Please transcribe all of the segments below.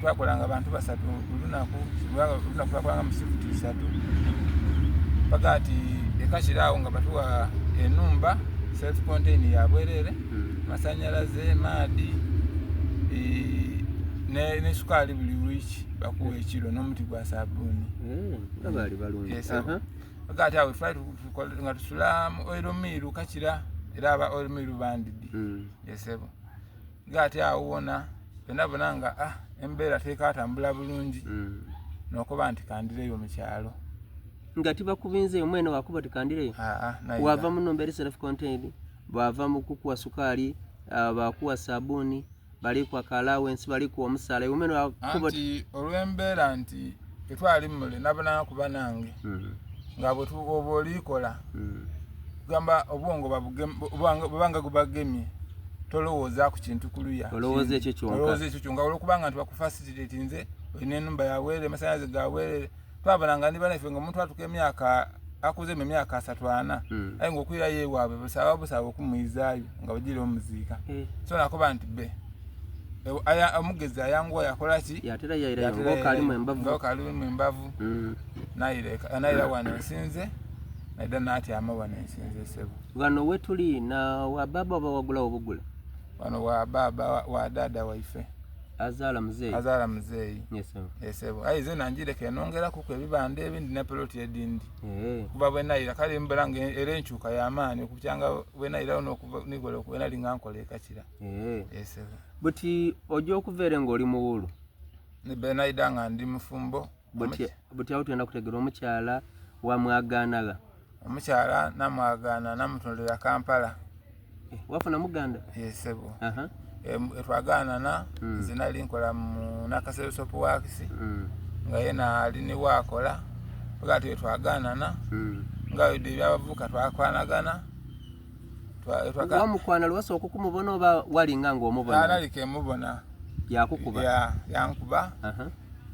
twakolanga abantu basatu olunaku twakolanga mu shifuti 3 pakati ekakiraawo nga batuwa enumba self contain ya bwerere masanyalaze maadi ne sukali buli wiki bakuwa ekiro n'omuti gwa sabuni abali balungi pakati awo flight nga tusula oil mill kakira era aba oil mill bandidi yesebo gati awo wona benabona nga embeera tekatambula bulungi nokuba nti kandireyo mu kyalo ngati bakubinze omwene wakuba tikandireyo wava muno mbere self contained bava mu kukuwa sukali bakuwa sabuni bali kwa allowance bali ku omusala omwene wakuba nti olwembeera nti etwali mule nabona kuba nange ngabo tuobolikola gamba obwongo babanga gubagemye tolowooza ku kintu kuluya olowooza ekyo kyonka olwokubanga nti bakufacilitate nze olina enumba yawere masanyalaze gawere twabonanga niba naffe nga omuntu atuka emyaka akuze emyaka 3-4 aye ng'okwira yeewaabwe busaba okumuyizaayo nga bagire omuziika so nakuba nti be omugezi ayanguwa yakolaki yatera yairayo ng'okalimu embavu nayira wano ensinze naida n'atyama wano ensinze sebo wano wetuli na wababa bawagula obugula wano wa baba wa dada waife azala muzeeyi yesebo ayi ze nanjireke nongera kuko ebibande ebindi ne peloti edindi kuba bwenayira kale mbalanga era enkyuka y'amaani okukyanga bwenayira nigole okubena lingankole ekakira yesebo buti ojo okuvere ng'oli muwulu ne benayida nga ndi mufumbo buti awo tuyenda kutegera omukyala wamwagaanaga omukyala namwagaana namutondera Kampala wafuna muganda yesebo etwagaanana nze nali nkola mu Nakasero Soap Works nga yena alini wakola pakati etwagaanana nga wede ebyabavuka twakwanagana wamukwana lwasooka okumubona oba walinga ng'omubona nalike mubona yakukuba yankuba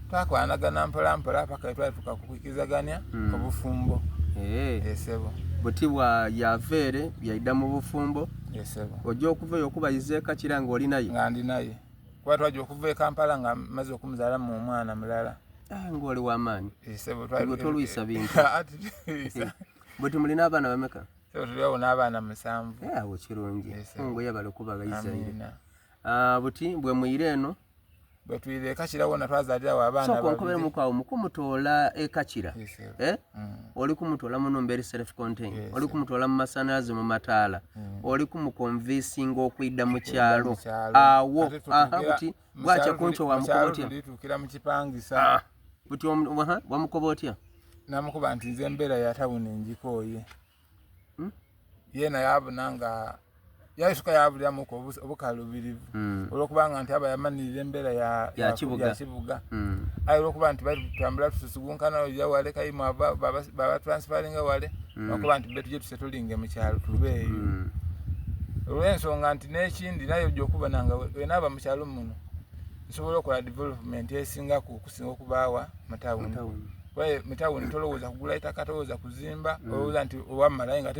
twakwanagana mpolampola paka twali tukakukikizaganya obufumbo yesebo buti bwa yaveere yaida mu bufumbo yesebo ojja okuvayo okubayiza ekakira ng'oli naye nga ndi naye kuba twajja okuva e Kampala nga maze okumuzaalamu omwana mulala ng'oli w'amaanyi yesebo tolwisa bintu buti mulina abaana bameka tuliwo n'abaana 7 awo kirungi ngo yabala okubayizaire buti bwe muyire eno bwetuyire ekakira wona twazaalirawo abaana so konkobera mukwawo mukumutoola ekakira oli kumutoola muno mberi self contained oli kumutoola mu masanyalaze mu mataala oli kumukonvinsinga okwidda mu kyalo awo buti bwakya kuncho wamukoba otya tulitukira mu kipangisa buti wamukoba otya namukuba nti nze embeera ya tawuni njikooye yena yabona nga yasuka yabuliramuko obukalubirivu olwokubanga nti aba yamanirira embeera ya kibuga aye olwokuba nti batambula tusugunkana yawale kayimu baba transferinga wale okuba nti betuje tusetulinge mu kyalo tubeeyo olw'ensonga nti n'ekindi naye ojja okubona nga wenaaba mu kyalo muno nsobola okukola development esingaku okusinga okubaawa mu tawuni kwaye mu tawuni tolowooza kugula ettaka tolowooza kuzimba olowooza nti owamala nga